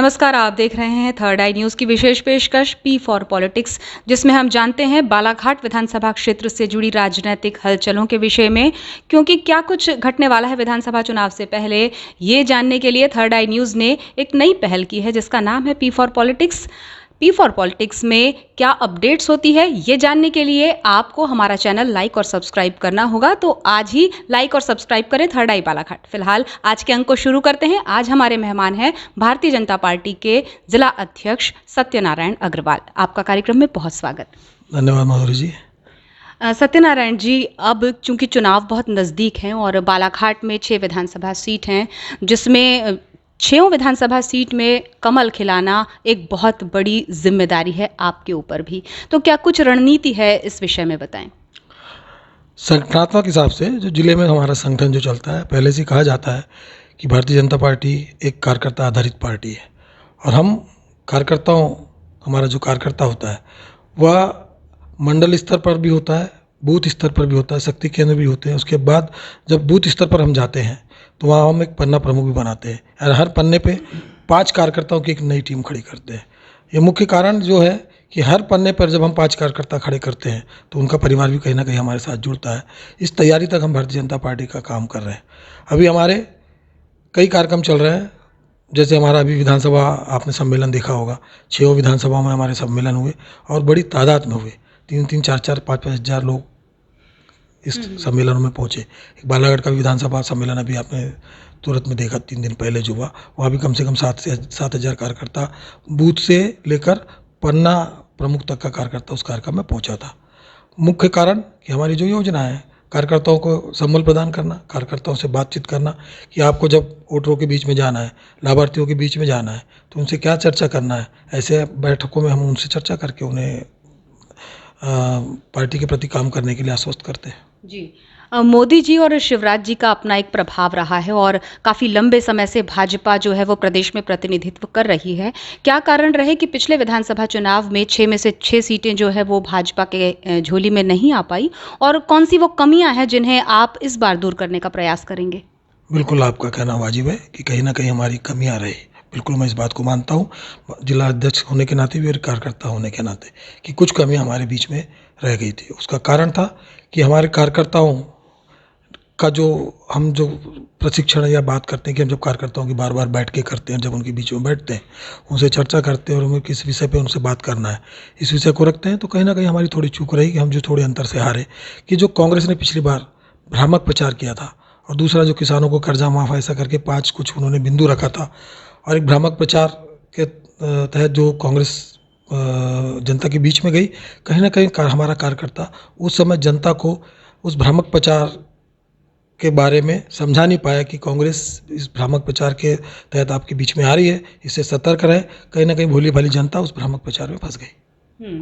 नमस्कार, आप देख रहे हैं थर्ड आई न्यूज़ की विशेष पेशकश पी फॉर पॉलिटिक्स, जिसमें हम जानते हैं बालाघाट विधानसभा क्षेत्र से जुड़ी राजनीतिक हलचलों के विषय में। क्योंकि क्या कुछ घटने वाला है विधानसभा चुनाव से पहले, ये जानने के लिए थर्ड आई न्यूज़ ने एक नई पहल की है जिसका नाम है P for politics. P for politics में क्या अपडेट्स होती है, ये जानने के लिए आपको हमारा चैनल लाइक और सब्सक्राइब करना होगा। तो आज ही लाइक और सब्सक्राइब करें थर्ड आई बालाघाट। फिलहाल आज के अंक को शुरू करते हैं। आज हमारे मेहमान हैं भारतीय जनता पार्टी के जिला अध्यक्ष सत्यनारायण अग्रवाल। आपका कार्यक्रम में बहुत स्वागत। धन्यवाद माधुरी जी। सत्यनारायण जी, अब चूंकि चुनाव बहुत नज़दीक हैं और बालाघाट में 6 विधानसभा सीट हैं, जिसमें 6 विधानसभा सीट में कमल खिलाना एक बहुत बड़ी जिम्मेदारी है आपके ऊपर भी। तो क्या कुछ रणनीति है, इस विषय में बताएं। संगठनात्मक हिसाब से जो जिले में हमारा संगठन जो चलता है, पहले से कहा जाता है कि भारतीय जनता पार्टी एक कार्यकर्ता आधारित पार्टी है और हम कार्यकर्ताओं, हमारा जो कार्यकर्ता होता है वह मंडल स्तर पर भी होता है, बूथ स्तर पर भी होता है, शक्ति केंद्र भी होते हैं। उसके बाद जब बूथ स्तर पर हम जाते हैं तो वहाँ हम एक पन्ना प्रमुख भी बनाते हैं और हर पन्ने पे 5 कार्यकर्ताओं की एक नई टीम खड़ी करते हैं। ये मुख्य कारण जो है कि हर पन्ने पर जब हम 5 कार्यकर्ता खड़े करते हैं तो उनका परिवार भी कहीं ना कहीं हमारे साथ जुड़ता है। इस तैयारी तक हम भारतीय जनता पार्टी का काम कर रहे हैं। अभी हमारे कई कार्यक्रम चल रहे हैं, जैसे हमारा अभी विधानसभा आपने सम्मेलन देखा होगा, 6 विधानसभाओं में हमारे सम्मेलन हुए और बड़ी तादाद में हुए। 3-3, 4-4, 5-5 हज़ार लोग इस सम्मेलनों में पहुँचे। एक बालाघाट का विधानसभा सम्मेलन अभी आपने तुरंत में देखा, 3 दिन पहले जो हुआ, वहाँ भी कम से कम 7 हज़ार कार्यकर्ता बूथ से लेकर पन्ना प्रमुख तक का कार्यकर्ता उस कार्यक्रम में पहुँचा था। मुख्य कारण कि हमारी जो योजना है, कार्यकर्ताओं को संबल प्रदान करना, कार्यकर्ताओं से बातचीत करना कि आपको जब वोटरों के बीच में जाना है, लाभार्थियों के बीच में जाना है तो उनसे क्या चर्चा करना है। ऐसे बैठकों में हम उनसे चर्चा करके उन्हें पार्टी के प्रति काम करने के लिए आश्वस्त करते हैं। जी, मोदी जी और शिवराज जी का अपना एक प्रभाव रहा है और काफ़ी लंबे समय से भाजपा जो है वो प्रदेश में प्रतिनिधित्व कर रही है। क्या कारण रहे कि पिछले विधानसभा चुनाव में 6 में से 6 सीटें जो है वो भाजपा के झोली में नहीं आ पाई, और कौन सी वो कमियां हैं जिन्हें आप इस बार दूर करने का प्रयास करेंगे? बिल्कुल आपका कहना वाजिब है कि कहीं ना कहीं हमारी कमियां रही। बिल्कुल मैं इस बात को मानता हूँ, जिला अध्यक्ष होने के नाते भी और कार्यकर्ता होने के नाते, कि कुछ कमियां हमारे बीच में रह गई थी। उसका कारण था कि हमारे कार्यकर्ताओं का हम जो प्रशिक्षण या बात करते हैं कि हम जब कार्यकर्ताओं की बार बार बैठ के करते हैं, जब उनके बीच में बैठते हैं, उनसे चर्चा करते हैं और हमें किस विषय पे उनसे बात करना है, इस विषय को रखते हैं, तो कहीं ना कहीं हमारी थोड़ी चूक रही कि हम जो थोड़े अंतर से हारे। कि जो कांग्रेस ने पिछली बार भ्रामक प्रचार किया था और दूसरा जो किसानों को कर्जा माफ ऐसा करके 5 कुछ उन्होंने बिंदु रखा था, और एक भ्रामक प्रचार के तहत जो कांग्रेस जनता के बीच में गई, कहीं ना कहीं हमारा कार्यकर्ता उस समय जनता को उस भ्रामक प्रचार के बारे में समझा नहीं पाया कि कांग्रेस इस भ्रामक प्रचार के तहत आपके बीच में आ रही है, इससे सतर्क रहे। कहीं ना कहीं भोली भाली जनता उस भ्रामक प्रचार में फंस गई।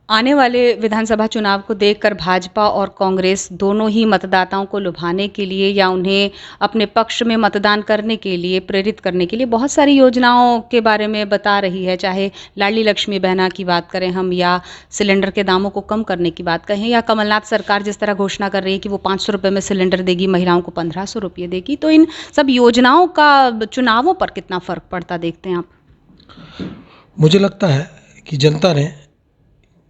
आने वाले विधानसभा चुनाव को देखकर भाजपा और कांग्रेस दोनों ही मतदाताओं को लुभाने के लिए या उन्हें अपने पक्ष में मतदान करने के लिए प्रेरित करने के लिए बहुत सारी योजनाओं के बारे में बता रही है। चाहे लाडली लक्ष्मी बहना की बात करें हम, या सिलेंडर के दामों को कम करने की बात कहें, या कमलनाथ सरकार जिस तरह घोषणा कर रही है कि वो 500 रुपये में सिलेंडर देगी, महिलाओं को 1500 रुपये देगी। तो इन सब योजनाओं का चुनावों पर कितना फ़र्क पड़ता देखते हैं आप? मुझे लगता है कि जनता ने,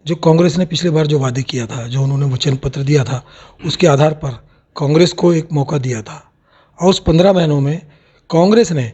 जो कांग्रेस ने पिछली बार जो वादे किया था, जो उन्होंने वचन पत्र दिया था, उसके आधार पर कांग्रेस को एक मौका दिया था और उस 15 महीनों में कांग्रेस ने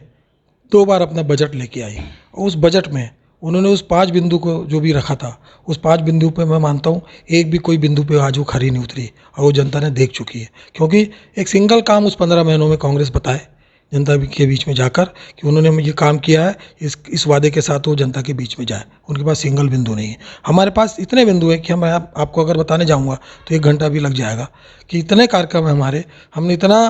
2 बार अपना बजट लेके आई और उस बजट में उन्होंने उस 5 बिंदु को जो भी रखा था, उस 5 बिंदु पे मैं मानता हूँ एक भी कोई बिंदु पे आज वो खरी नहीं उतरी और वो जनता ने देख चुकी है। क्योंकि एक सिंगल काम उस 15 महीनों में कांग्रेस बताए जनता के बीच में जाकर कि उन्होंने ये काम किया है, इस वादे के साथ वो जनता के बीच में जाए। उनके पास सिंगल बिंदु नहीं है। हमारे पास इतने बिंदु हैं कि हम आपको अगर बताने जाऊंगा तो 1 घंटा भी लग जाएगा कि इतने कार्यक्रम हैं हमारे। हमने इतना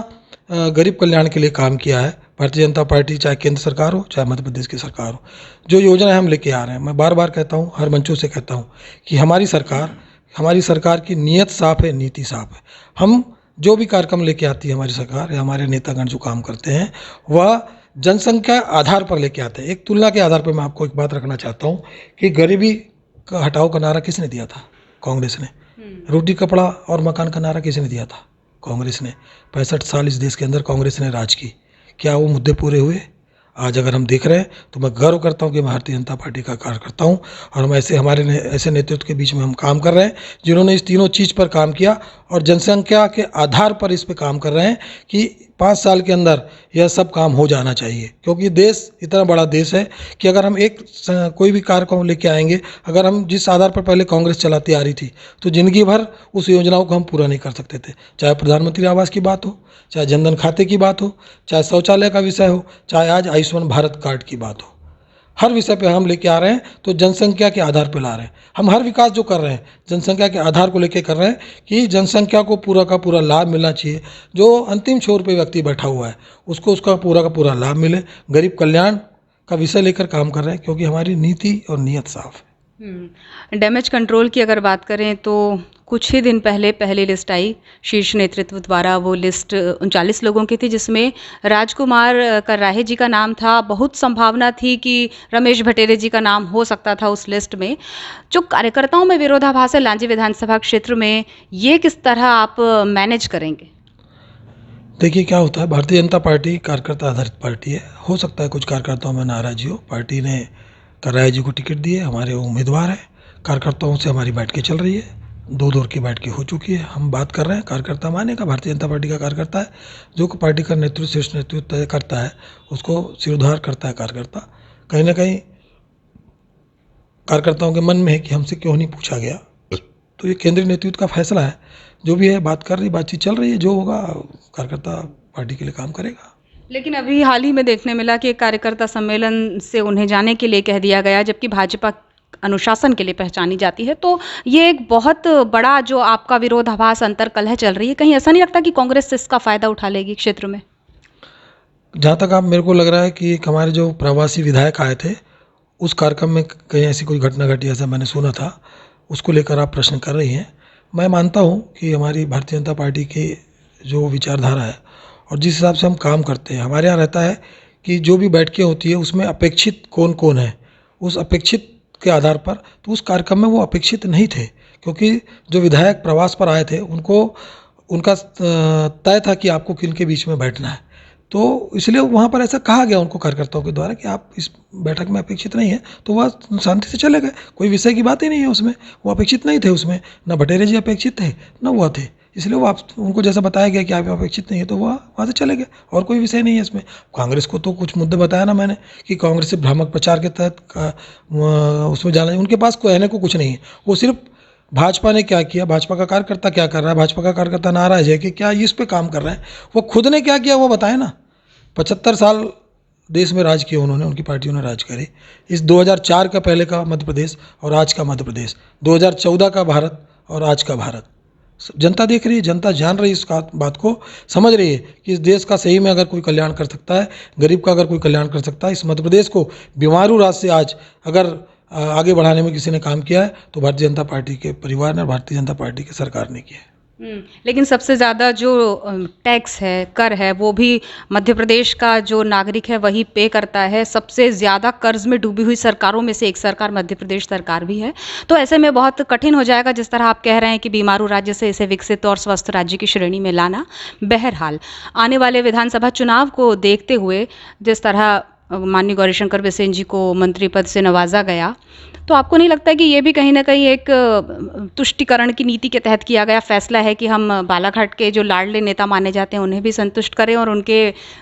गरीब कल्याण के लिए काम किया है, भारतीय जनता पार्टी, चाहे केंद्र सरकार हो चाहे मध्य प्रदेश की सरकार हो। जो योजनाएं हम लेके आ रहे हैं, मैं बार बार कहता हूँ, हर मंचों से कहता हूँ कि हमारी सरकार की नीयत साफ है, नीति साफ है। हम जो भी कार्यक्रम लेके आती है हमारी सरकार या हमारे नेतागण जो काम करते हैं, वह जनसंख्या आधार पर लेके आते हैं। एक तुलना के आधार पर मैं आपको एक बात रखना चाहता हूँ कि गरीबी का हटाओ का नारा किसने दिया था? कांग्रेस ने। रोटी कपड़ा और मकान का नारा किसने दिया था? कांग्रेस ने। 65 साल इस देश के अंदर कांग्रेस ने राज की। क्या वो मुद्दे पूरे हुए? आज अगर हम देख रहे हैं तो मैं गर्व करता हूं कि मैं भारतीय जनता पार्टी का कार्यकर्ता हूं और हम ऐसे नेतृत्व के बीच में हम काम कर रहे हैं जिन्होंने इस तीनों चीज़ पर काम किया और जनसंख्या के आधार पर इस पे काम कर रहे हैं कि 5 साल के अंदर यह सब काम हो जाना चाहिए, क्योंकि देश इतना बड़ा देश है कि अगर हम कोई भी कार्यक्रम लेके आएंगे, अगर हम जिस आधार पर पहले कांग्रेस चलाती आ रही थी तो जिंदगी भर उस योजनाओं को हम पूरा नहीं कर सकते थे। चाहे प्रधानमंत्री आवास की बात हो, चाहे जनधन खाते की बात हो, चाहे शौचालय का विषय हो, चाहे आज आयुष्मान भारत कार्ड की बात हो, हर विषय पे हम लेके आ रहे हैं तो जनसंख्या के आधार पे ला रहे हैं। हम हर विकास जो कर रहे हैं जनसंख्या के आधार को लेके कर रहे हैं कि जनसंख्या को पूरा का पूरा लाभ मिलना चाहिए। जो अंतिम छोर पे व्यक्ति बैठा हुआ है उसको उसका पूरा का पूरा लाभ मिले। गरीब कल्याण का विषय लेकर काम कर रहे हैं क्योंकि हमारी नीति और नीयत साफ है। डैमेज कंट्रोल की अगर बात करें तो कुछ ही दिन पहले पहली लिस्ट आई शीर्ष नेतृत्व द्वारा। वो लिस्ट 39 लोगों की थी जिसमें राजकुमार कर्राहे जी का नाम था। बहुत संभावना थी कि रमेश भटेरे जी का नाम हो सकता था उस लिस्ट में। जो कार्यकर्ताओं में विरोधाभास है लांजी विधानसभा क्षेत्र में, ये किस तरह आप मैनेज करेंगे? देखिए क्या होता है, भारतीय जनता पार्टी कार्यकर्ता आधारित पार्टी है। हो सकता है कुछ कार्यकर्ताओं में नाराजी हो। पार्टी ने कर्राहे जी को टिकट दी है, हमारे उम्मीदवार हैं। कार्यकर्ताओं से हमारी बैठकें चल रही है, 2 दौर की बैठकें हो चुकी है। हम बात कर रहे हैं, कार्यकर्ता मानेगा, भारतीय जनता पार्टी का कार्यकर्ता है। जो पार्टी का नेतृत्व शीर्ष नेतृत्व तय करता है उसको सिरोधार करता है कार्यकर्ता। कहीं ना कहीं कार्यकर्ताओं के मन में है कि हमसे क्यों नहीं पूछा गया, तो ये केंद्रीय नेतृत्व का फैसला है। जो भी है बातचीत चल रही है, जो होगा कार्यकर्ता पार्टी के लिए काम करेगा। लेकिन अभी हाल ही में देखने मिला कि एक कार्यकर्ता सम्मेलन से उन्हें जाने के लिए कह दिया गया, जबकि भाजपा अनुशासन के लिए पहचानी जाती है। तो ये एक बहुत बड़ा जो आपका विरोधाभास अंतर्कलह चल रही है, कहीं ऐसा नहीं लगता कि कांग्रेस इसका फायदा उठा लेगी क्षेत्र में? जहाँ तक आप मेरे को लग रहा है कि हमारे जो प्रवासी विधायक आए थे उस कार्यक्रम में कहीं ऐसी कोई घटना घटी ऐसा मैंने सुना था, उसको लेकर आप प्रश्न कर रही हैं। मैं मानता हूँ कि हमारी भारतीय जनता पार्टी की जो विचारधारा है और जिस हिसाब से हम काम करते हैं, हमारे यहाँ रहता है कि जो भी बैठकें होती है उसमें अपेक्षित कौन कौन है, उस अपेक्षित के आधार पर। तो उस कार्यक्रम में वो अपेक्षित नहीं थे, क्योंकि जो विधायक प्रवास पर आए थे उनका तय था कि आपको किन के बीच में बैठना है। तो इसलिए वहाँ पर ऐसा कहा गया उनको कार्यकर्ताओं के द्वारा कि आप इस बैठक में अपेक्षित नहीं है, तो वह शांति से चले गए। कोई विषय की बात ही नहीं है उसमें, वो अपेक्षित नहीं थे उसमें, ना भटेरे जी अपेक्षित थे ना वो थे। इसलिए वो आप उनको जैसा बताया गया कि आप अपेक्षित नहीं है तो वह वहाँ से चले गए, और कोई विषय नहीं है इसमें। कांग्रेस को तो कुछ मुद्दे बताया ना मैंने कि कांग्रेस से भ्रामक प्रचार के तहत उसमें जाना, उनके पास कहने को कुछ नहीं है। वो सिर्फ भाजपा ने क्या किया, भाजपा का कार्यकर्ता क्या कर रहा है, भाजपा का कार्यकर्ता नाराज है कि क्या इस पे काम कर रहे हैं, वो खुद ने क्या किया वो बताए ना। 75 साल देश में राज किया उन्होंने, उनकी पार्टियों ने राज करे। इस 2004 का पहले का मध्य प्रदेश और आज का मध्य प्रदेश, 2014 का भारत और आज का भारत, जनता देख रही है, जनता जान रही है, इस बात को समझ रही है कि इस देश का सही में अगर कोई कल्याण कर सकता है, गरीब का अगर कोई कल्याण कर सकता है, इस मध्य प्रदेश को बीमारू राज से आज अगर आगे बढ़ाने में किसी ने काम किया है तो भारतीय जनता पार्टी के परिवार ने, भारतीय जनता पार्टी की सरकार ने किया है। लेकिन सबसे ज़्यादा जो टैक्स है, कर है, वो भी मध्य प्रदेश का जो नागरिक है वही पे करता है। सबसे ज़्यादा कर्ज में डूबी हुई सरकारों में से एक सरकार मध्य प्रदेश सरकार भी है। तो ऐसे में बहुत कठिन हो जाएगा, जिस तरह आप कह रहे हैं कि बीमारू राज्य से इसे विकसित और स्वस्थ राज्य की श्रेणी में लाना। बहरहाल आने वाले विधानसभा चुनाव को देखते हुए जिस तरह माननीय गौरीशंकर बिसेन जी को मंत्री पद से नवाजा गया, तो आपको नहीं लगता है कि ये भी कहीं ना कहीं एक तुष्टिकरण की नीति के तहत किया गया फैसला है कि हम बालाघाट के जो लाडले नेता माने जाते हैं उन्हें भी संतुष्ट करें और उनके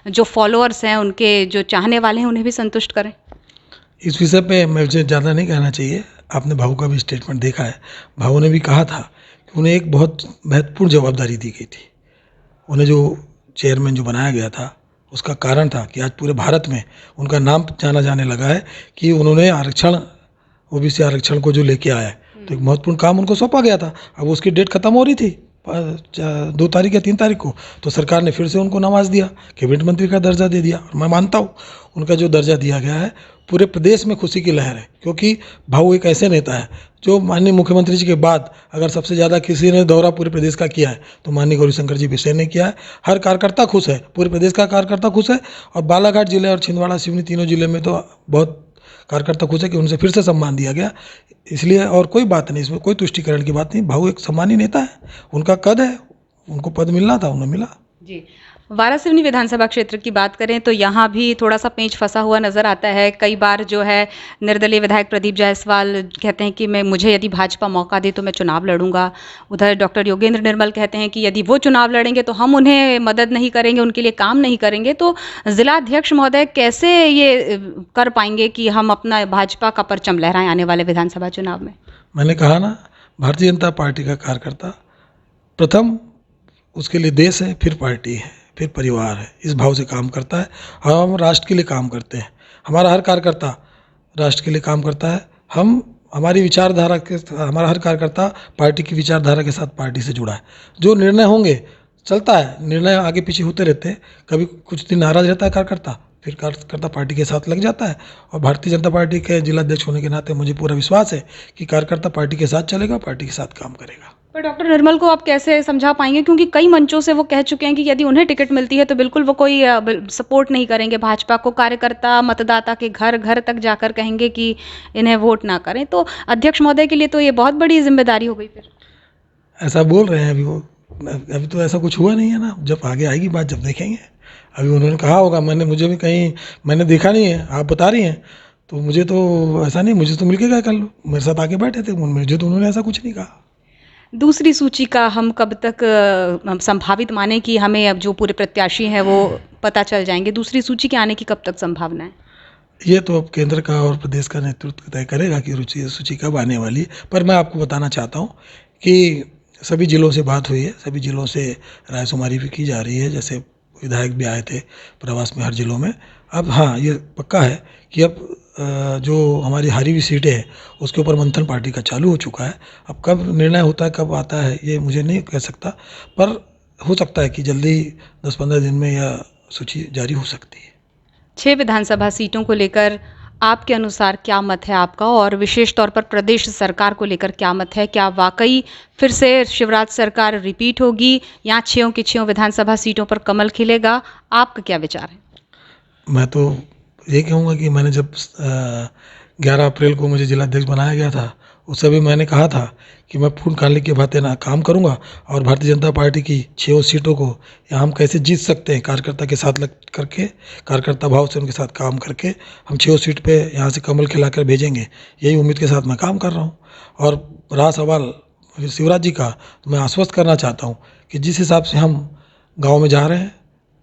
जो फॉलोअर्स हैं, उनके जो चाहने वाले हैं, उन्हें भी संतुष्ट करें? इस विषय पे मुझे ज़्यादा नहीं कहना चाहिए। आपने भाऊ का भी स्टेटमेंट देखा है, भाऊ ने भी कहा था कि उन्हें एक बहुत महत्वपूर्ण जवाबदारी दी गई थी। उन्हें जो चेयरमैन जो बनाया गया था उसका कारण था कि आज पूरे भारत में उनका नाम जाना जाने लगा है कि उन्होंने आरक्षण, ओबीसी आरक्षण को जो लेके आया है, तो एक महत्वपूर्ण काम उनको सौंपा गया था। अब उसकी डेट खत्म हो रही थी 2 तारीख या 3 तारीख को, तो सरकार ने फिर से उनको नवाज दिया, कैबिनेट मंत्री का दर्जा दे दिया। और मैं मानता हूँ उनका जो दर्जा दिया गया है पूरे प्रदेश में खुशी की लहर है, क्योंकि भाऊ एक ऐसे नेता है जो माननीय मुख्यमंत्री जी के बाद अगर सबसे ज़्यादा किसी ने दौरा पूरे प्रदेश का किया है तो माननीय गौरीशंकर जी बिसेन ने किया है। हर कार्यकर्ता खुश है, पूरे प्रदेश का कार्यकर्ता खुश है, और बालाघाट जिले और छिंदवाड़ा सिवनी तीनों जिले में तो बहुत कार्यकर्ता खुश है कि उनसे फिर से सम्मान दिया गया। इसलिए और कोई बात नहीं, इसमें कोई तुष्टिकरण की बात नहीं। भाऊ एक सम्मानी नेता है, उनका कद है, उनको पद मिलना था, उन्हें मिला। जी। वारासिवनी विधानसभा क्षेत्र की बात करें तो यहाँ भी थोड़ा-सा पेंच फँसा हुआ नज़र आता है। कई बार जो है निर्दलीय विधायक प्रदीप जायसवाल कहते हैं कि मुझे यदि भाजपा मौका दे तो मैं चुनाव लड़ूँगा। उधर डॉक्टर योगेंद्र निर्मल कहते हैं कि यदि वो चुनाव लड़ेंगे तो हम उन्हें मदद नहीं करेंगे, उनके लिए काम नहीं करेंगे। तो ज़िलाध्यक्ष महोदय कैसे ये कर पाएँगे कि हम अपना भाजपा का परचम लहराएँ आने वाले विधानसभा चुनाव में? मैंने कहा ना, भारतीय जनता पार्टी का कार्यकर्ता प्रथम उसके लिए देश है, फिर पार्टी है, फिर परिवार है, इस भाव से काम करता है। हम राष्ट्र के लिए काम करते हैं। हमारा हर कार्यकर्ता राष्ट्र के लिए काम करता है। हमारा हर कार्यकर्ता पार्टी की विचारधारा के साथ पार्टी से जुड़ा है। जो निर्णय होंगे चलता है, निर्णय आगे पीछे होते रहते हैं। कभी कुछ दिन नाराज रहता है कार्यकर्ता, फिर कार्यकर्ता पार्टी के साथ लग जाता है। और भारतीय जनता पार्टी के जिलाध्यक्ष होने के नाते मुझे पूरा विश्वास है कि कार्यकर्ता पार्टी के साथ चलेगा, पार्टी के साथ काम करेगा। पर डॉक्टर निर्मल को आप कैसे समझा पाएँगे? क्योंकि कई मंचों से वो कह चुके हैं कि यदि उन्हें टिकट मिलती है तो बिल्कुल वो कोई सपोर्ट नहीं करेंगे भाजपा को। कार्यकर्ता मतदाता के घर-घर तक जाकर कहेंगे कि इन्हें वोट ना करें। तो अध्यक्ष महोदय के लिए तो ये बहुत बड़ी ज़िम्मेदारी हो गई फिर। ऐसा बोल रहे हैं अभी वो। अभी तो ऐसा कुछ हुआ नहीं है ना, जब आगे आएगी बात जब देखेंगे। अभी उन्होंने कहा होगा, मुझे भी कहीं मैंने देखा नहीं है, आप बता रही हैं, तो मुझे तो ऐसा नहीं, मुझे तो मिल के गए कल, मेरे साथ आके बैठे थे, मुझे तो उन्होंने ऐसा कुछ नहीं कहा। दूसरी सूची का हम कब तक संभावित माने कि हमें अब जो पूरे प्रत्याशी हैं वो पता चल जाएँगे? दूसरी सूची के आने की कब तक संभावना है? ये तो अब केंद्र का और प्रदेश का नेतृत्व तय करेगा कि सूची कब आने वाली है। पर मैं आपको बताना चाहता हूँ कि सभी जिलों से बात हुई है, सभी जिलों से रायशुमारी भी की जा रही है। जैसे विधायक भी आए थे प्रवास में हर जिलों में। अब हाँ, ये पक्का है कि अब जो हमारी हारी हुई सीटें हैं उसके ऊपर मंथन पार्टी का चालू हो चुका है। अब कब निर्णय होता है, कब आता है, ये मुझे नहीं कह सकता, पर हो सकता है कि जल्दी 10-15 दिन में यह सूची जारी हो सकती है। 6 विधानसभा सीटों को लेकर आपके अनुसार क्या मत है आपका? और विशेष तौर पर प्रदेश सरकार को लेकर क्या मत है? क्या वाक़ई फिर से शिवराज सरकार रिपीट होगी या 6 की 6 विधानसभा सीटों पर कमल खिलेगा? आपका क्या विचार है? मैं तो ये कहूँगा कि मैंने जब 11 अप्रैल को मुझे जिलाध्यक्ष बनाया गया था, उस समय मैंने कहा था कि मैं पूर्ण कालिक के भांति ना काम करूँगा और भारतीय जनता पार्टी की 6 सीटों को यहाँ हम कैसे जीत सकते हैं, कार्यकर्ता के साथ लग करके, कार्यकर्ता भाव से उनके साथ काम करके हम 6 सीट पे यहाँ से कमल खिलाकर भेजेंगे। यही उम्मीद के साथ मैं काम कर रहा हूँ। और रहा सवाल शिवराज जी का, तो मैं आश्वस्त करना चाहता हूँ कि जिस हिसाब से हम गाँव में जा रहे हैं,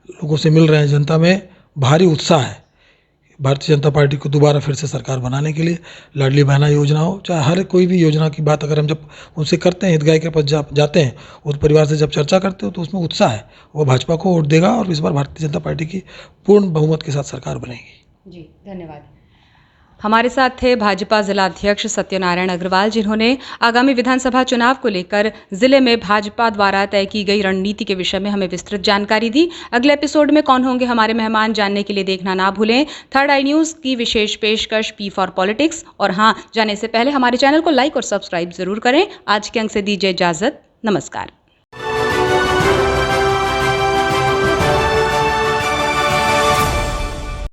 लोगों से मिल रहे हैं, जनता में भारी उत्साह है भारतीय जनता पार्टी को दोबारा फिर से सरकार बनाने के लिए। लाडली बहना योजना हो, चाहे हर कोई भी योजना की बात अगर हम जब उनसे करते हैं, हितग्राही के पास जाते हैं, उस परिवार से जब चर्चा करते हो तो उसमें उत्साह है। वो भाजपा को वोट देगा और इस बार भारतीय जनता पार्टी की पूर्ण बहुमत के साथ सरकार बनेगी। जी, धन्यवाद। हमारे साथ थे भाजपा जिलाध्यक्ष सत्यनारायण अग्रवाल, जिन्होंने आगामी विधानसभा चुनाव को लेकर जिले में भाजपा द्वारा तय की गई रणनीति के विषय में हमें विस्तृत जानकारी दी। अगले एपिसोड में कौन होंगे हमारे मेहमान, जानने के लिए देखना ना भूलें थर्ड आई न्यूज़ की विशेष पेशकश पी फॉर पॉलिटिक्स। और हाँ, जाने से पहले हमारे चैनल को लाइक और सब्सक्राइब जरूर करें। आज के अंक से दीजिए इजाजत। नमस्कार।